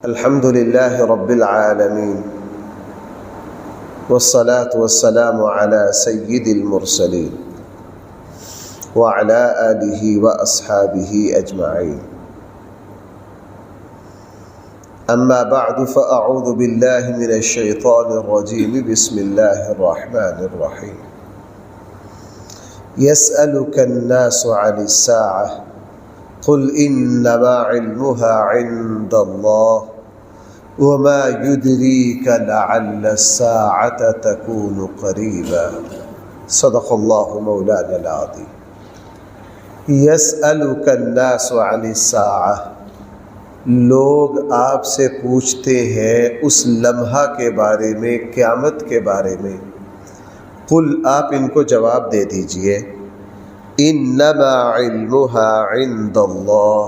الحمد لله رب العالمين والصلاة والسلام على سيد المرسلين وعلى آله وأصحابه أجمعين. أما بعد فأعوذ بالله من الشيطان الرجيم. بسم الله الرحمن الرحيم. يسألك الناس عن الساعة قل إنما علمها عند الله وما يدريك لعل الساعة تكون قريبا. صدق الله مولانا العظيم. يسألك الناس عن الساعة، لوگ آپ سے پوچھتے ہیں اس لمحہ کے بارے میں، قیامت کے بارے میں. قل، آپ ان کو جواب دے دیجئے، انما علمها عند اللہ،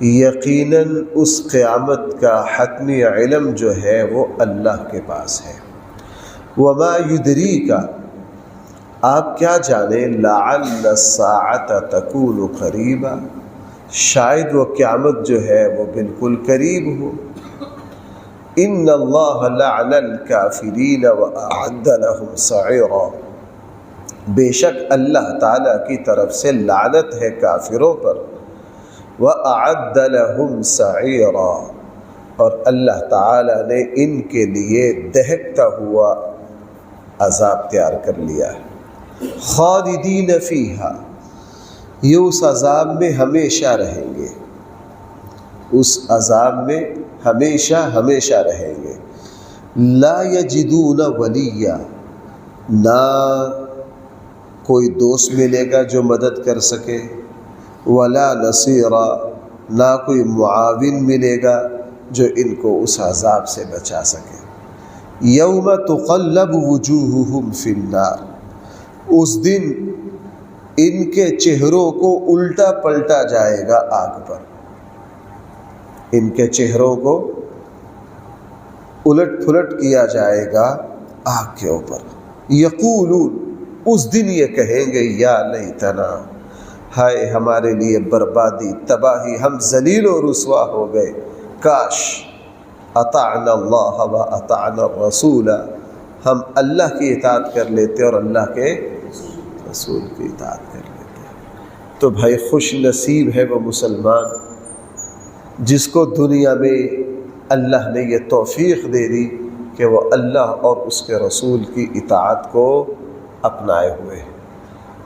یقیناً اس قیامت کا حتمی علم جو ہے وہ اللہ کے پاس ہے. وما یدریک، آپ کیا جانیں، لعل الساعة تکون قریبا، شاید وہ قیامت جو ہے وہ بالکل قریب ہو. ان اللہ لعن الکافرین واعد لهم سعیرا، بے شک اللہ تعالیٰ کی طرف سے لعنت ہے کافروں پر. وَأَعَدَّ لَهُمْ سَعِيرًا، اور اللہ تعالیٰ نے ان کے لیے دہکتا ہوا عذاب تیار کر لیا ہے. خالدین فیہا، یہ اس عذاب میں ہمیشہ رہیں گے، اس عذاب میں ہمیشہ ہمیشہ رہیں گے. لا یجدون ولیا، نہ کوئی دوست ملے گا جو مدد کر سکے، ولا نصیرا، نہ کوئی معاون ملے گا جو ان کو اس عذاب سے بچا سکے. یوم تقلب وجوہہم فی النار، اس دن ان کے چہروں کو الٹا پلٹا جائے گا آگ پر، ان کے چہروں کو الٹ پھلٹ کیا جائے گا آگ کے اوپر. یقولون، اس دن یہ کہیں گے، یا لیتنا، ہائے ہمارے لیے بربادی، تباہی، ہم ذلیل و رسوا ہو گئے. کاش اطعنا اللہ و اطعنا الرسول، ہم اللہ کی اطاعت کر لیتے اور اللہ کے رسول کی اطاعت کر لیتے. تو بھائی خوش نصیب ہے وہ مسلمان جس کو دنیا میں اللہ نے یہ توفیق دے دی کہ وہ اللہ اور اس کے رسول کی اطاعت کو اپنائے ہوئے.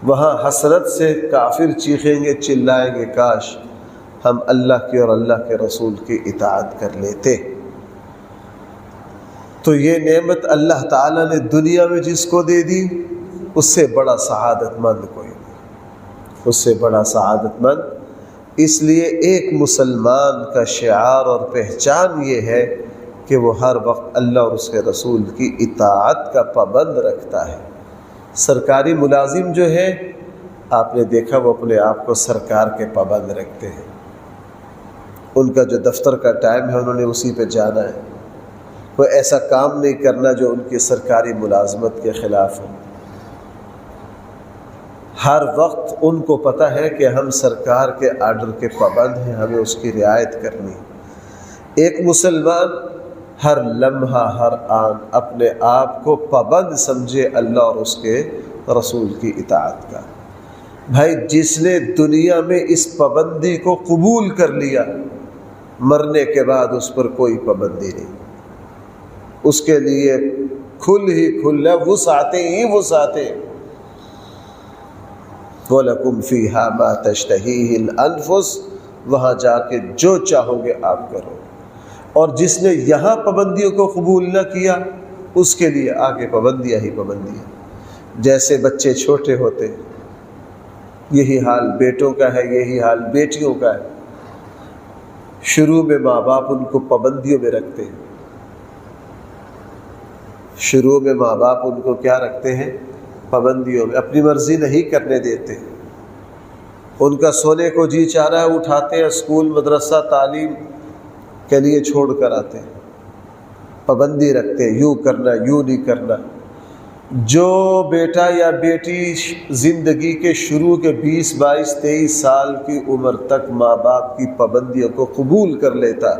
وہاں حسرت سے کافر چیخیں گے، چلائیں گے، کاش ہم اللہ کی اور اللہ کے رسول کی اطاعت کر لیتے. تو یہ نعمت اللہ تعالیٰ نے دنیا میں جس کو دے دی، اس سے بڑا سعادت مند کوئی نہیں، اس سے بڑا سعادت مند. اس لیے ایک مسلمان کا شعار اور پہچان یہ ہے کہ وہ ہر وقت اللہ اور اس کے رسول کی اطاعت کا پابند رکھتا ہے. سرکاری ملازم جو ہے، آپ نے دیکھا وہ اپنے آپ کو سرکار کے پابند رکھتے ہیں. ان کا جو دفتر کا ٹائم ہے انہوں نے اسی پہ جانا ہے، کوئی ایسا کام نہیں کرنا جو ان کی سرکاری ملازمت کے خلاف ہو. ہر وقت ان کو پتہ ہے کہ ہم سرکار کے آرڈر کے پابند ہیں، ہمیں اس کی رعایت کرنی. ایک مسلمان ہر لمحہ، ہر آن اپنے آپ کو پابند سمجھے اللہ اور اس کے رسول کی اطاعت کا. بھائی جس نے دنیا میں اس پابندی کو قبول کر لیا، مرنے کے بعد اس پر کوئی پابندی نہیں، اس کے لیے کھل ہی کھل ہے، وسعتیں ہی وسعتیں. وَلَكُمْ فِيهَا مَا تَشْتَهِيهِ الْأَنفُسُ، وہاں جا کے جو چاہو گے آپ کرو. اور جس نے یہاں پابندیوں کو قبول نہ کیا، اس کے لیے آگے پابندیاں ہی پابندیاں. جیسے بچے چھوٹے ہوتے، یہی حال بیٹوں کا ہے، یہی حال بیٹیوں کا ہے. شروع میں ماں باپ ان کو پابندیوں میں رکھتے ہیں، شروع میں ماں باپ ان کو کیا رکھتے ہیں، پابندیوں میں، اپنی مرضی نہیں کرنے دیتے. ان کا سونے کو جی چاہ رہا ہے اٹھاتے ہیں، اسکول مدرسہ تعلیم کے لیے چھوڑ کر آتے ہیں، پابندی رکھتے ہیں، یوں کرنا، یوں نہیں کرنا. جو بیٹا یا بیٹی زندگی کے شروع کے 20، 22، 23 سال کی عمر تک ماں باپ کی پابندیوں کو قبول کر لیتا،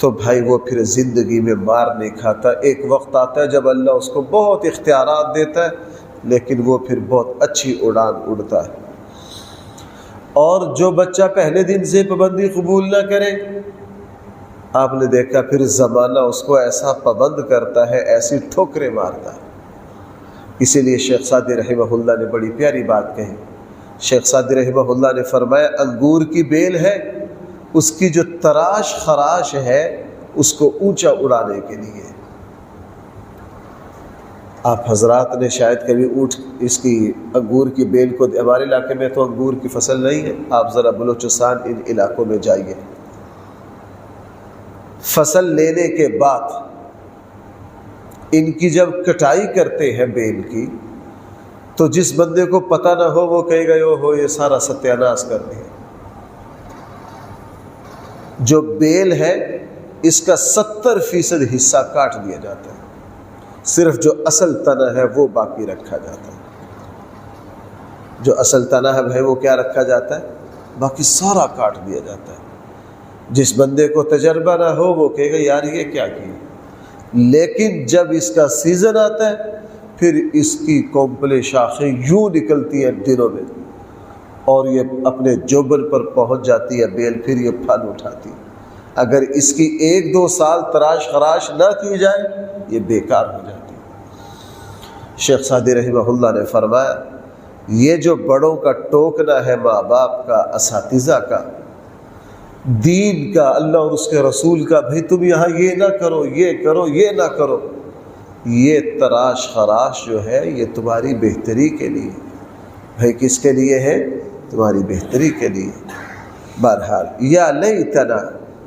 تو بھائی وہ پھر زندگی میں مار نہیں کھاتا۔ ایک وقت آتا ہے جب اللہ اس کو بہت اختیارات دیتا ہے، لیکن وہ پھر بہت اچھی اڑان اڑتا ہے۔ اور جو بچہ پہلے دن سے پابندی قبول نہ کرے، آپ نے دیکھا پھر زمانہ اس کو ایسا پابند کرتا ہے، ایسی ٹھوکریں مارتا ہے۔ اسی لیے شیخ سعدی رحمہ اللہ نے بڑی پیاری بات کہی۔ شیخ سعدی رحمہ اللہ نے فرمایا، انگور کی بیل ہے، اس کی جو تراش خراش ہے اس کو اونچا اڑانے کے لیے۔ آپ حضرات نے شاید کبھی اس کی انگور کی بیل کو، ہمارے علاقے میں تو انگور کی فصل نہیں ہے، آپ ذرا بلوچستان ان علاقوں میں جائیے، فصل لینے کے بعد ان کی جب کٹائی کرتے ہیں بیل کی، تو جس بندے کو پتہ نہ ہو وہ کہے گا او ہو یہ سارا ستیاناش کر دیا۔ جو بیل ہے اس کا 70% حصہ کاٹ دیا جاتا ہے، صرف جو اصل تنا ہے وہ باقی رکھا جاتا ہے۔ جو اصل تنا ہے وہ کیا رکھا جاتا ہے؟ باقی سارا کاٹ دیا جاتا ہے۔ جس بندے کو تجربہ نہ ہو وہ کہے گا یار یہ کیا کیا، لیکن جب اس کا سیزن آتا ہے پھر اس کی کومپلے شاخیں یوں نکلتی ہیں دنوں میں، اور یہ اپنے جوبن پر پہنچ جاتی ہے بیل، پھر یہ پھل اٹھاتی ہے۔ اگر اس کی 1-2 سال تراش خراش نہ کی جائے یہ بیکار ہو جاتی ہے۔ شیخ سعدی رحمہ اللہ نے فرمایا، یہ جو بڑوں کا ٹوکنا ہے، ماں باپ کا، اساتذہ کا، دین کا، اللہ اور اس کے رسول کا، بھئی تم یہاں یہ نہ کرو، یہ کرو، یہ نہ کرو، یہ تراش خراش جو ہے یہ تمہاری بہتری کے لیے، بھئی کس کے لیے ہے؟ تمہاری بہتری کے لیے۔ بہرحال یا لیتنا،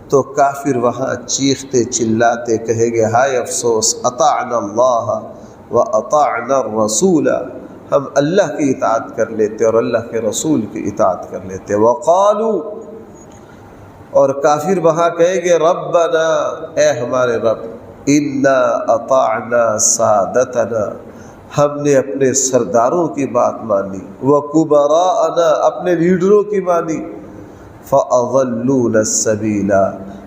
تو کافر وہاں چیختے چلاتے کہیں گے ہائے افسوس، اطعنا اللہ و اطعنا الرسول، ہم اللہ کی اطاعت کر لیتے اور اللہ کے رسول کی اطاعت کر لیتے۔ وقالوا، اور کافر وہاں کہیں گے ربنا، اے ہمارے رب، انا اطعنا سادتنا، ہم نے اپنے سرداروں کی بات مانی، وکبراءنا، اپنے لیڈروں کی مانی، فاضلونا السبیل،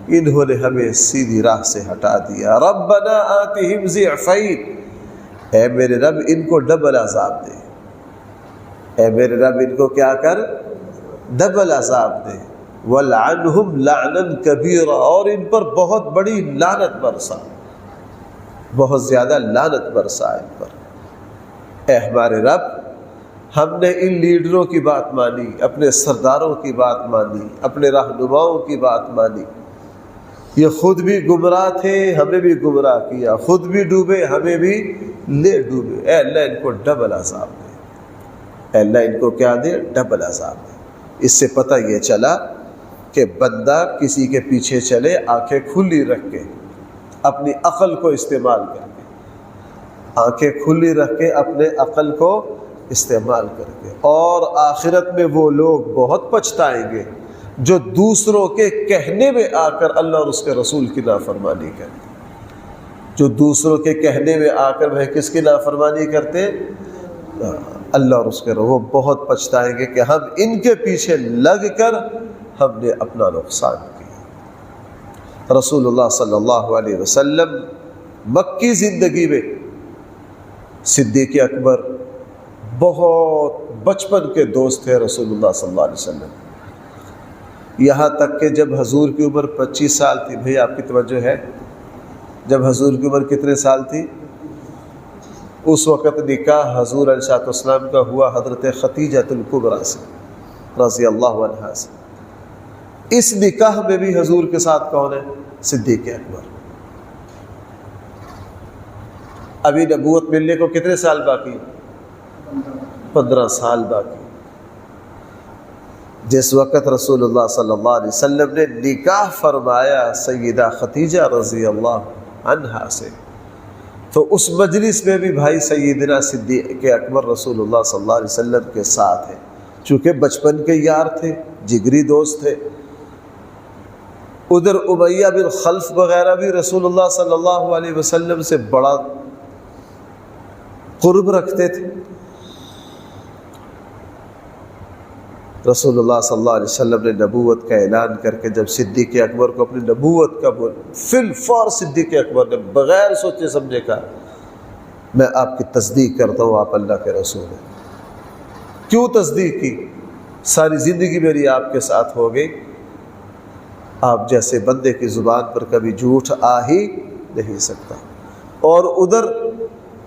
انہوں نے ہمیں سیدھی راہ سے ہٹا دیا۔ ربنا آتہم ضعفین، اے میرے رب ان کو ڈبل عذاب دے، اے میرے رب ان کو کیا کر؟ ڈبل عذاب دے۔ وَلْعَنْهُمْ لَعْنًا كَبِيرًا، اور ان پر بہت بڑی لعنت برسا، بہت زیادہ لعنت برسا ان پر۔ اے ہمارے رب، ہم نے ان لیڈروں کی بات مانی، اپنے سرداروں کی بات مانی، اپنے رہنماؤں کی بات مانی، یہ خود بھی گمراہ تھے، ہمیں بھی گمراہ کیا، خود بھی ڈوبے، ہمیں بھی لے ڈوبے۔ اے اللہ ان کو ڈبل عذاب دے، اے اللہ ان کو کیا دے؟ ڈبل عذاب دے۔ اس سے پتہ یہ چلا کہ بندہ کسی کے پیچھے چلے آنکھیں کھلی رکھ کے، اپنی عقل کو استعمال کر کے، آنکھیں کھلی رکھ کے اپنے عقل کو استعمال کر کے، اور آخرت میں وہ لوگ بہت پچھتائیں گے جو دوسروں کے کہنے میں آ کر اللہ اور اس کے رسول کی نافرمانی کرتے، جو دوسروں کے کہنے میں آ کر وہ کس کی نافرمانی کرتے؟ اللہ اور اس کے رسول۔ وہ بہت پچھتائیں گے کہ ہم ان کے پیچھے لگ کر ہم نے اپنا نقصان کیا۔ رسول اللہ صلی اللہ علیہ وسلم مکی زندگی میں صدیق اکبر بہت بچپن کے دوست تھے رسول اللہ صلی اللہ علیہ وسلم، یہاں تک کہ جب حضور کی عمر 25 سال تھی، بھئی آپ کی توجہ ہے، جب حضور کی عمر کتنے سال تھی؟ اس وقت نکاح حضور علیہ السلام کا ہوا حضرت خدیجہ الکبریٰ سے رضی اللہ عنہا سے۔ اس نکاح میں بھی حضور کے ساتھ کون ہے؟ صدیق اکبر۔ ابھی نبوت ملنے کو کتنے سال باقی؟ 15 سال باقی۔ جس وقت رسول اللہ صلی اللہ علیہ وسلم نے نکاح فرمایا سیدہ خدیجہ رضی اللہ عنہا سے، تو اس مجلس میں بھی بھائی سیدنا صدیق اکبر رسول اللہ صلی اللہ علیہ وسلم کے ساتھ ہیں، چونکہ بچپن کے یار تھے، جگری دوست تھے۔ ادھر امیہ بن خلف وغیرہ بھی رسول اللہ صلی اللہ علیہ وسلم سے بڑا قرب رکھتے تھے۔ رسول اللہ صلی اللہ علیہ وسلم نے نبوت کا اعلان کر کے جب صدیق اکبر کو اپنی نبوت کا فی الفور صدیق اکبر نے بغیر سوچے سمجھے کہا میں آپ کی تصدیق کرتا ہوں، آپ اللہ کے رسول ہیں۔ کیوں تصدیق کی؟ ساری زندگی میری آپ کے ساتھ ہو گئی، آپ جیسے بندے کی زبان پر کبھی جھوٹ آ ہی نہیں سکتا۔ اور ادھر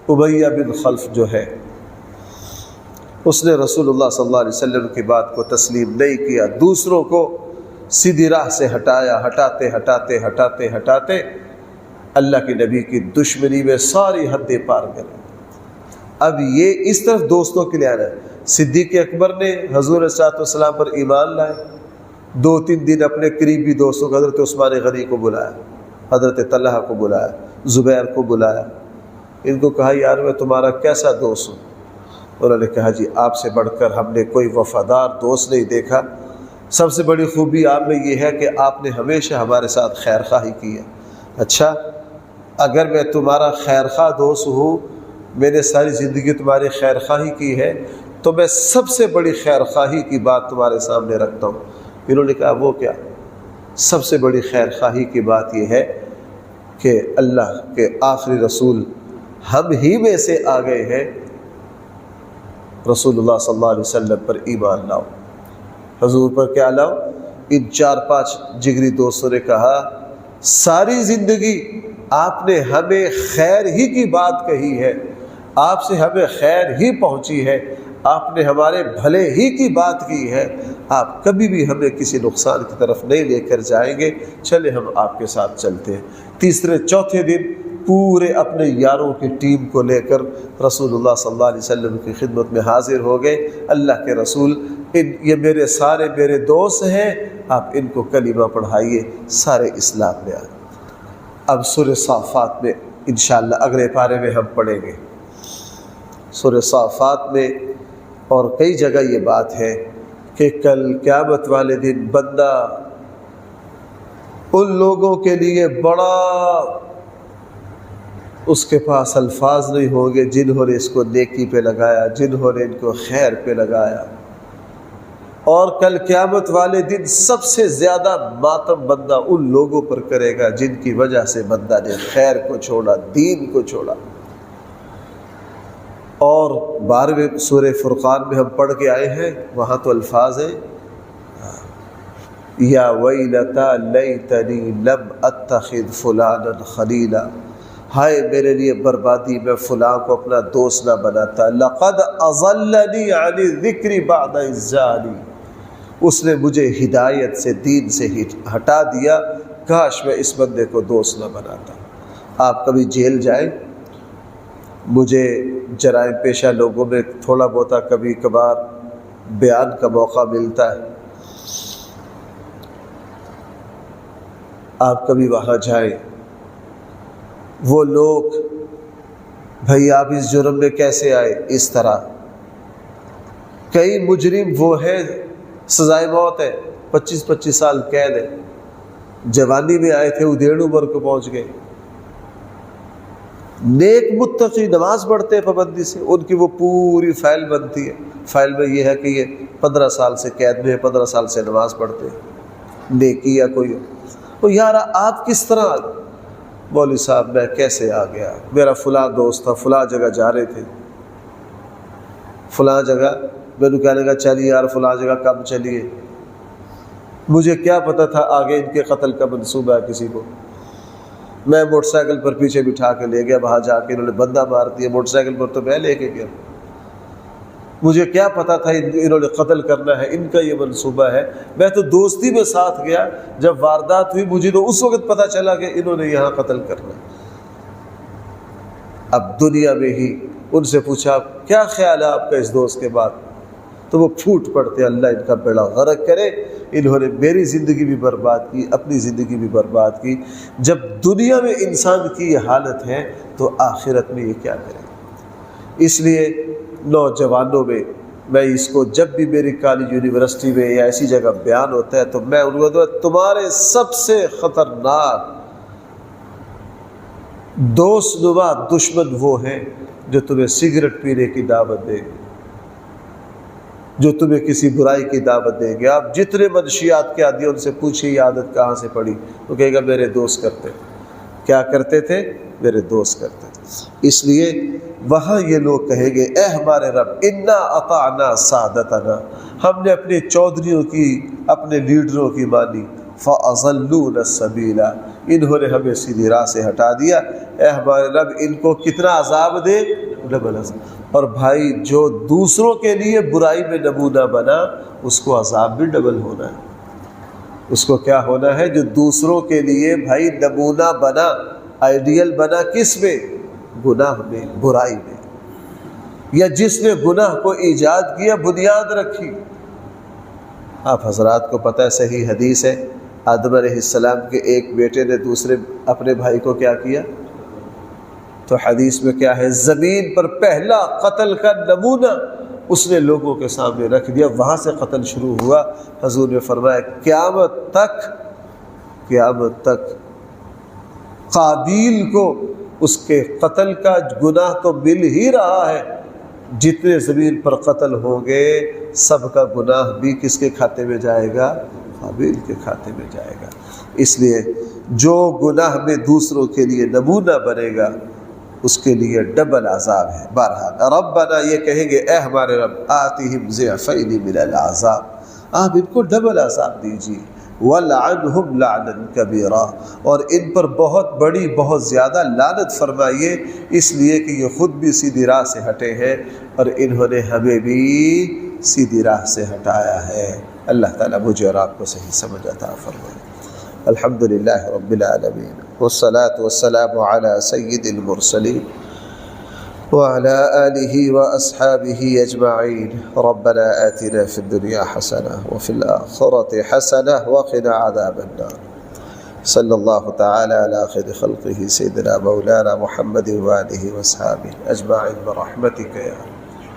امیہ بن خلف جو ہے اس نے رسول اللہ صلی اللہ علیہ وسلم کی بات کو تسلیم نہیں کیا، دوسروں کو سیدھی راہ سے ہٹایا، ہٹاتے ہٹاتے ہٹاتے ہٹاتے اللہ کے نبی کی دشمنی میں ساری حدیں پار کر۔ اب یہ اس طرف دوستوں کے لیے آنا ہے۔ صدیق اکبر نے حضور صلی اللہ علیہ وسلم پر ایمان لائے، 2-3 دن اپنے قریبی دوستوں کو حضرت عثمان غنی کو بلایا، حضرت طلحہ کو بلایا، زبیر کو بلایا، ان کو کہا یار میں تمہارا کیسا دوست ہوں؟ انہوں نے کہا جی آپ سے بڑھ کر ہم نے کوئی وفادار دوست نہیں دیکھا، سب سے بڑی خوبی آپ میں یہ ہے کہ آپ نے ہمیشہ ہمارے ساتھ خیر خواہی کی ہے۔ اچھا اگر میں تمہارا خیر خواہ دوست ہوں، میں نے ساری زندگی تمہاری خیر خواہی کی ہے، تو میں سب سے بڑی خیر خواہی کی بات تمہارے سامنے رکھتا ہوں۔ انہوں نے کہا وہ کیا؟ سب سے بڑی خیر خواہی کی بات یہ ہے کہ اللہ کے آخری رسول ہم ہی میں سے آ گئے ہیں، رسول اللہ صلی اللہ علیہ وسلم پر ایمان لاؤ۔ حضور پر کیا لاؤ؟ ان 4-5 جگری دوستوں نے کہا ساری زندگی آپ نے ہمیں خیر ہی کی بات کہی ہے، آپ سے ہمیں خیر ہی پہنچی ہے، آپ نے ہمارے بھلے ہی کی بات کی ہے، آپ کبھی بھی ہمیں کسی نقصان کی طرف نہیں لے کر جائیں گے، چلے ہم آپ کے ساتھ چلتے ہیں۔ تیسرے چوتھے دن پورے اپنے یاروں کی ٹیم کو لے کر رسول اللہ صلی اللہ علیہ وسلم کی خدمت میں حاضر ہو گئے۔ اللہ کے رسول یہ میرے دوست ہیں، آپ ان کو کلمہ پڑھائیے، سارے اسلام میں آئے۔ اب سورہ صافات میں انشاءاللہ اگلے پارے میں ہم پڑھیں گے۔ سورہ صافات میں اور کئی جگہ یہ بات ہے کہ کل قیامت والے دن بندہ ان لوگوں کے لیے بڑا، اس کے پاس الفاظ نہیں ہوں گے جنہوں نے اس کو نیکی پہ لگایا، جنہوں نے ان کو خیر پہ لگایا۔ اور کل قیامت والے دن سب سے زیادہ ماتم بندہ ان لوگوں پر کرے گا جن کی وجہ سے بندہ نے خیر کو چھوڑا، دین کو چھوڑا۔ اور 12ویں سورہ فرقان میں ہم پڑھ کے آئے ہیں، وہاں تو الفاظ ہیں یا ویلتا لیتنی لم اتخذ فلانا خلیلا، ہائے میرے لیے بربادی، میں فلاں کو اپنا دوست نہ بناتا، لقد اضلنی عن الذکر بعد اذ جاءنی، اس نے مجھے ہدایت سے، دین سے ہٹا دیا، کاش میں اس بندے کو دوست نہ بناتا۔ آپ کبھی جیل جائیں، مجھے جرائم پیشہ لوگوں میں تھوڑا بہت کبھی کبھار بیان کا موقع ملتا ہے، آپ کبھی وہاں جائیں، وہ لوگ بھائی آپ اس جرم میں کیسے آئے؟ اس طرح کئی مجرم وہ ہیں سزائے موت ہے، 25 سال قید ہے، جوانی میں آئے تھے ادھیڑ عمر کو پہنچ گئے، نیک متقی نماز پڑھتے ہیں پابندی سے، ان کی وہ پوری فائل بنتی ہے، فائل میں یہ ہے کہ یہ 15 سال سے قید میں ہے، 15 سال سے نماز پڑھتے ہیں، نیکی یا کوئی وہ یار آپ کس طرح؟ مولوی صاحب میں کیسے آ گیا؟ میرا فلاں دوست تھا، فلاں جگہ جا رہے تھے، فلاں جگہ، میں نے کہنے لگا چلیے یار فلاں جگہ کب چلیے، مجھے کیا پتہ تھا آگے ان کے قتل کا منصوبہ ہے کسی کو، میں موٹر سائیکل پر پیچھے بٹھا کے لے گیا، وہاں جا کے انہوں نے بندہ مار دیا، موٹر سائیکل پر تو میں لے کے گیا، مجھے کیا پتا تھا انہوں نے قتل کرنا ہے، ان کا یہ منصوبہ ہے، میں تو دوستی میں ساتھ گیا، جب واردات ہوئی مجھے تو اس وقت پتا چلا کہ انہوں نے یہاں قتل کرنا۔ اب دنیا میں ہی ان سے پوچھا کیا خیال ہے آپ کا اس دوست کے بعد، تو وہ پھوٹ پڑتے اللہ ان کا بیڑا غرق کرے، انہوں نے میری زندگی بھی برباد کی، اپنی زندگی بھی برباد کی۔ جب دنیا میں انسان کی یہ حالت ہے تو آخرت میں یہ کیا کرے؟ اس لیے نوجوانوں میں اس کو جب بھی میری کالج یونیورسٹی میں یا ایسی جگہ بیان ہوتا ہے تو میں ان کو تمہارے سب سے خطرناک دوست نما دشمن وہ ہیں جو تمہیں سگریٹ پینے کی دعوت دے گے، جو تمہیں کسی برائی کی دعوت دیں گے. آپ جتنے منشیات کے عادی ان سے پوچھیں یہ عادت کہاں سے پڑی، تو کہے گا میرے دوست کرتے. کیا کرتے تھے؟ میرے دوست کرتے تھے. اس لیے وہاں یہ لوگ کہیں گے اے ہمارے رب انا اطعنا سادتنا، ہم نے اپنے چودھریوں کی، اپنے لیڈروں کی مانی، فاضلونا السبیل، انہوں نے ہمیں سیدھی راہ سے ہٹا دیا. اے ہمارے رب ان کو کتنا عذاب دے؟ ڈبل عذاب. اور بھائی جو دوسروں کے لیے برائی میں نمونہ بنا اس کو عذاب بھی ڈبل ہونا ہے. اس کو کیا ہونا ہے؟ جو دوسروں کے لیے بھائی نمونہ بنا، آئیڈیل بنا، کس میں؟ گناہ میں، برائی میں. یا جس نے گناہ کو ایجاد کیا، بنیاد رکھی. آپ حضرات کو پتہ ہے صحیح حدیث ہے، آدم علیہ السلام کے ایک بیٹے نے دوسرے اپنے بھائی کو کیا کیا؟ تو حدیث میں کیا ہے؟ زمین پر پہلا قتل کا نمونہ اس نے لوگوں کے سامنے رکھ دیا. وہاں سے قتل شروع ہوا. حضور نے فرمایا قیامت تک قابیل کو اس کے قتل کا گناہ تو مل ہی رہا ہے. جتنے زمین پر قتل ہوں گے سب کا گناہ بھی کس کے کھاتے میں جائے گا؟ قابیل کے کھاتے میں جائے گا. اس لیے جو گناہ میں دوسروں کے لیے نمونہ بنے گا اس کے لیے ڈبل عذاب ہے. بہرحال ربنا یہ کہیں گے اے ہمارے رب آتِہم ضعفین من العذاب، آپ ان کو ڈبل عذاب دیجیے. وَلْعَنْهُمْ لَعْنًا كَبِيرًا، اور ان پر بہت بڑی، بہت زیادہ لعنت فرمائیے، اس لیے کہ یہ خود بھی سیدھی راہ سے ہٹے ہیں اور انہوں نے ہمیں بھی سیدھی راہ سے ہٹایا ہے. اللہ تعالیٰ مجھے اور آپ کو صحیح سمجھ عطا فرمائے. الحمدللہ رب العالمین، والصلاة والسلام علی سید المرسلین وعلى آله وأصحابه أجمعين. ربنا آتنا في الدنيا حسنة وفي الآخرة حسنة وقنا عذاب النار. صلى الله تعالى على خير خلقه سيدنا مولانا محمد وآله وأصحابه أجمعين برحمتك يا